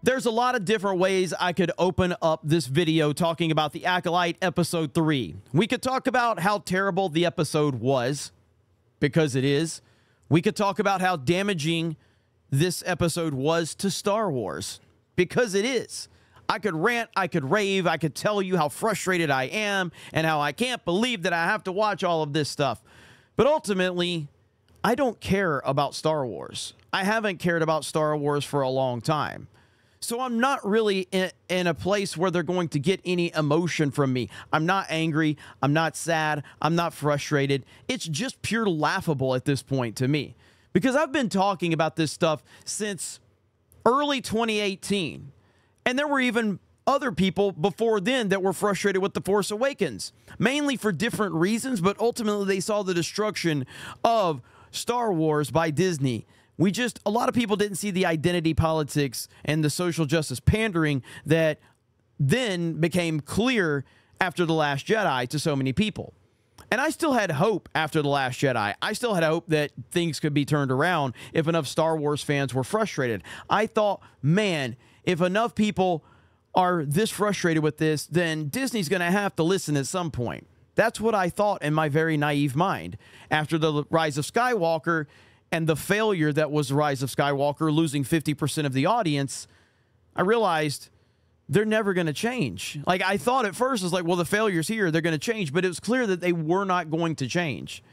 There's a lot of different ways I could open up this video talking about The Acolyte Episode 3. We could talk about how terrible the episode was, because it is. We could talk about how damaging this episode was to Star Wars, because it is. I could rant, I could rave, I could tell you how frustrated I am and how I can't believe that I have to watch all of this stuff. But ultimately, I don't care about Star Wars. I haven't cared about Star Wars for a long time. So I'm not really in a place where they're going to get any emotion from me. I'm not angry. I'm not sad. I'm not frustrated. It's just pure laughable at this point to me. Because I've been talking about this stuff since early 2018. And there were even other people before then that were frustrated with The Force Awakens. Mainly for different reasons, but ultimately they saw the destruction of Star Wars by Disney. A lot of people didn't see the identity politics and the social justice pandering that then became clear after The Last Jedi to so many people. And I still had hope after The Last Jedi. I still had hope that things could be turned around if enough Star Wars fans were frustrated. I thought, man, if enough people are this frustrated with this, then Disney's going to have to listen at some point. That's what I thought in my very naive mind. After The Rise of Skywalker and the failure that was Rise of Skywalker, losing 50% of the audience, I realized they're never going to change. Like, I thought at first, it was like, well, the failure's here, they're going to change. But it was clear that they were not going to change.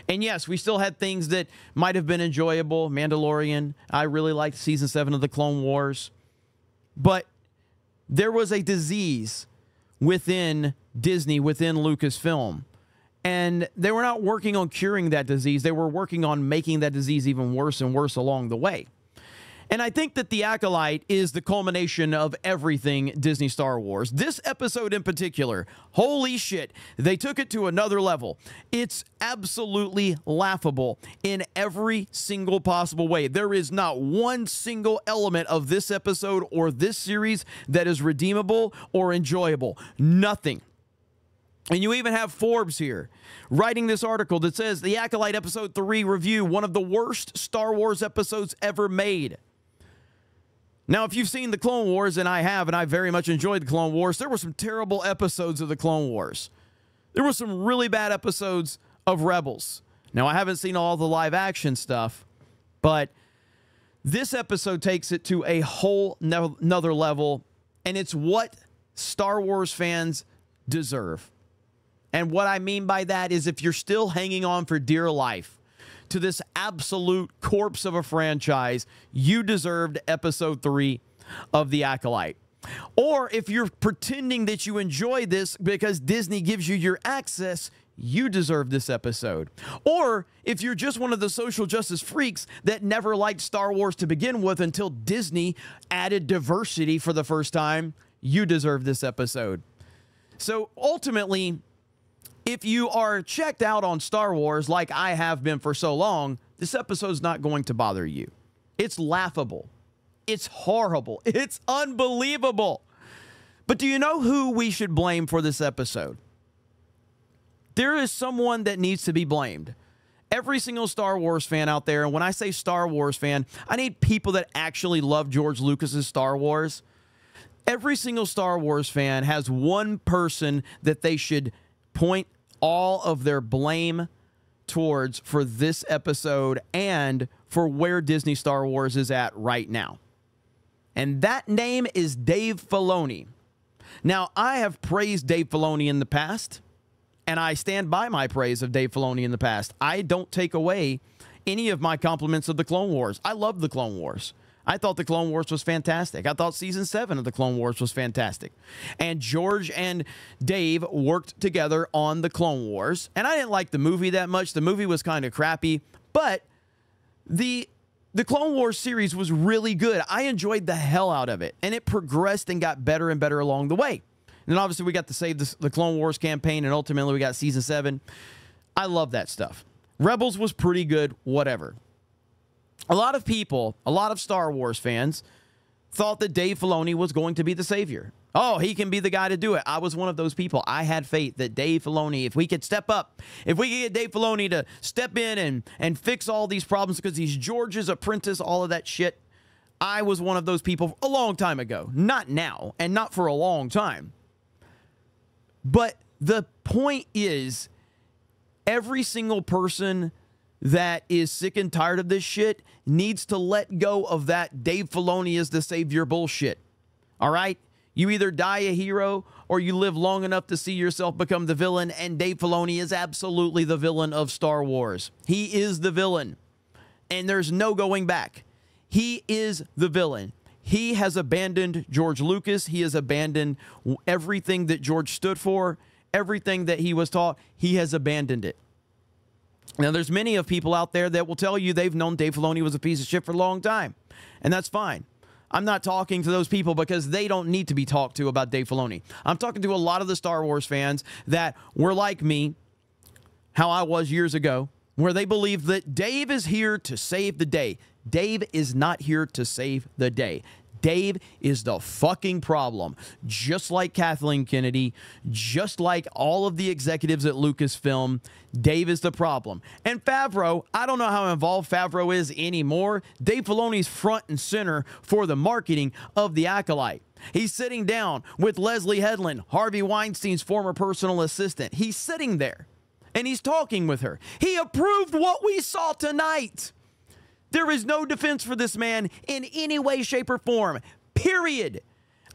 And yes, we still had things that might have been enjoyable. Mandalorian, I really liked Season 7 of the Clone Wars. But there was a disease within Disney, within Lucasfilm. And they were not working on curing that disease. They were working on making that disease even worse and worse along the way. And I think that The Acolyte is the culmination of everything Disney Star Wars. This episode in particular, holy shit, they took it to another level. It's absolutely laughable in every single possible way. There is not one single element of this episode or this series that is redeemable or enjoyable. Nothing. And you even have Forbes here writing this article that says The Acolyte Episode 3 review, one of the worst Star Wars episodes ever made. Now, if you've seen The Clone Wars, and I have, and I very much enjoyed The Clone Wars, there were some terrible episodes of The Clone Wars. There were some really bad episodes of Rebels. Now, I haven't seen all the live action stuff, but this episode takes it to a whole nother level, and it's what Star Wars fans deserve. And what I mean by that is, if you're still hanging on for dear life to this absolute corpse of a franchise, you deserved Episode 3 of The Acolyte. Or if you're pretending that you enjoy this because Disney gives you your access, you deserve this episode. Or if you're just one of the social justice freaks that never liked Star Wars to begin with until Disney added diversity for the first time, you deserve this episode. So ultimately, if you are checked out on Star Wars like I have been for so long, this episode's not going to bother you. It's laughable. It's horrible. It's unbelievable. But do you know who we should blame for this episode? There is someone that needs to be blamed. Every single Star Wars fan out there, and when I say Star Wars fan, I need people that actually love George Lucas's Star Wars. Every single Star Wars fan has one person that they should point all of their blame towards for this episode and for where Disney Star Wars is at right now. And that name is Dave Filoni. Now, I have praised Dave Filoni in the past, and I stand by my praise of Dave Filoni in the past. I don't take away any of my compliments of The Clone Wars. I love The Clone Wars. I thought The Clone Wars was fantastic. I thought Season 7 of The Clone Wars was fantastic. And George and Dave worked together on The Clone Wars. And I didn't like the movie that much. The movie was kind of crappy. But the Clone Wars series was really good. I enjoyed the hell out of it. And it progressed and got better and better along the way. And then obviously we got to save the Clone Wars campaign. And ultimately we got Season 7. I love that stuff. Rebels was pretty good. Whatever. A lot of people, a lot of Star Wars fans, thought that Dave Filoni was going to be the savior. Oh, he can be the guy to do it. I was one of those people. I had faith that Dave Filoni, if we could step up, if we could get Dave Filoni to step in and fix all these problems because he's George's apprentice, all of that shit, I was one of those people a long time ago. Not now, and not for a long time. But the point is, every single person that is sick and tired of this shit needs to let go of that Dave Filoni is the savior bullshit. All right? You either die a hero or you live long enough to see yourself become the villain, and Dave Filoni is absolutely the villain of Star Wars. He is the villain, and there's no going back. He is the villain. He has abandoned George Lucas. He has abandoned everything that George stood for, everything that he was taught. He has abandoned it. Now, there's many of people out there that will tell you they've known Dave Filoni was a piece of shit for a long time, and that's fine. I'm not talking to those people because they don't need to be talked to about Dave Filoni. I'm talking to a lot of the Star Wars fans that were like me, how I was years ago, where they believe that Dave is here to save the day. Dave is not here to save the day. Dave is the fucking problem. Just like Kathleen Kennedy, just like all of the executives at Lucasfilm, Dave is the problem. And Favreau, I don't know how involved Favreau is anymore. Dave Filoni's front and center for the marketing of the Acolyte. He's sitting down with Leslie Headland, Harvey Weinstein's former personal assistant. He's sitting there and he's talking with her. He approved what we saw tonight. There is no defense for this man in any way, shape, or form. Period.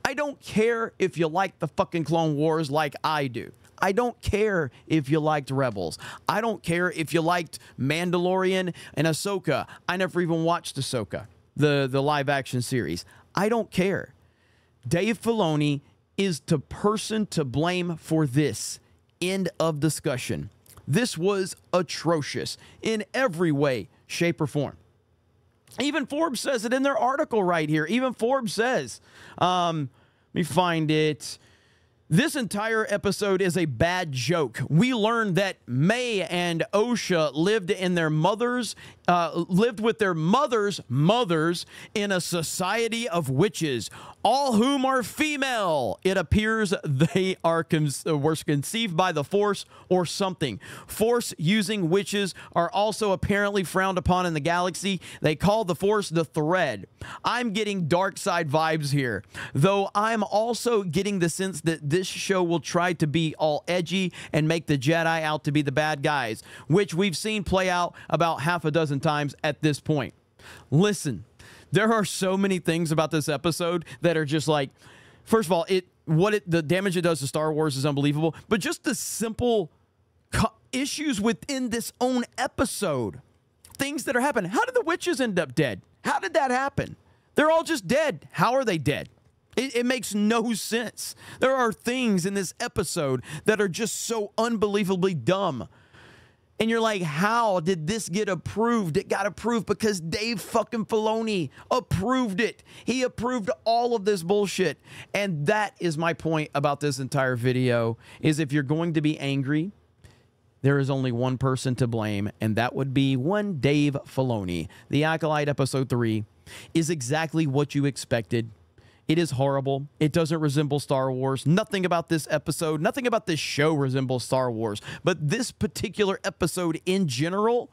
I don't care if you like the fucking Clone Wars like I do. I don't care if you liked Rebels. I don't care if you liked Mandalorian and Ahsoka. I never even watched Ahsoka, the live-action series. I don't care. Dave Filoni is the person to blame for this. End of discussion. This was atrocious in every way, shape, or form. Even Forbes says it in their article right here. Even Forbes says, let me find it. This entire episode is a bad joke. We learned that May and Osha lived with their mothers in a society of witches, all whom are female. It appears they were conceived by the Force or something. Force-using witches are also apparently frowned upon in the galaxy. They call the Force the thread. I'm getting dark side vibes here, though I'm also getting the sense that this show will try to be all edgy and make the Jedi out to be the bad guys, which we've seen play out about half a dozen times at this point. Listen, there are so many things about this episode that are just like, first of all, the damage it does to Star Wars is unbelievable, but just the simple issues within this own episode, things that are happening. How did the witches end up dead? How did that happen? They're all just dead. How are they dead? It makes no sense. There are things in this episode that are just so unbelievably dumb. And you're like, how did this get approved? It got approved because Dave fucking Filoni approved it. He approved all of this bullshit. And that is my point about this entire video, is if you're going to be angry, there is only one person to blame, and that would be one Dave Filoni. The Acolyte Episode 3 is exactly what you expected. It is horrible. It doesn't resemble Star Wars. Nothing about this episode, nothing about this show resembles Star Wars. But this particular episode in general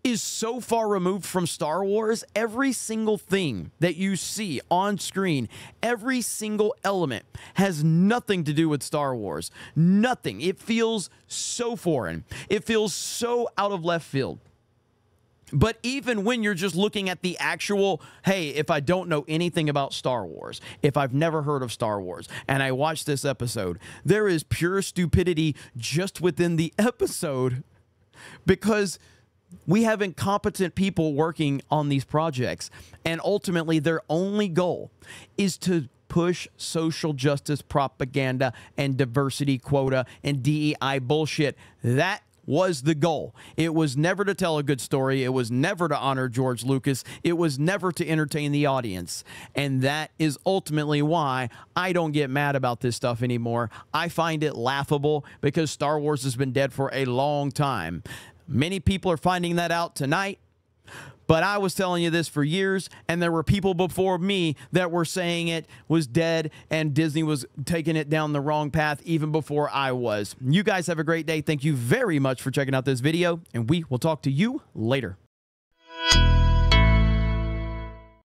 is so far removed from Star Wars. Every single thing that you see on screen, every single element has nothing to do with Star Wars. Nothing. It feels so foreign. It feels so out of left field. But even when you're just looking at the actual, hey, if I don't know anything about Star Wars, if I've never heard of Star Wars, and I watch this episode, there is pure stupidity just within the episode because we have incompetent people working on these projects. And ultimately, their only goal is to push social justice propaganda and diversity quota and DEI bullshit. That was the goal. It was never to tell a good story. It was never to honor George Lucas. It was never to entertain the audience. And that is ultimately why I don't get mad about this stuff anymore. I find it laughable because Star Wars has been dead for a long time. Many people are finding that out tonight. But I was telling you this for years, and there were people before me that were saying it was dead and Disney was taking it down the wrong path even before I was. You guys have a great day. Thank you very much for checking out this video, and we will talk to you later.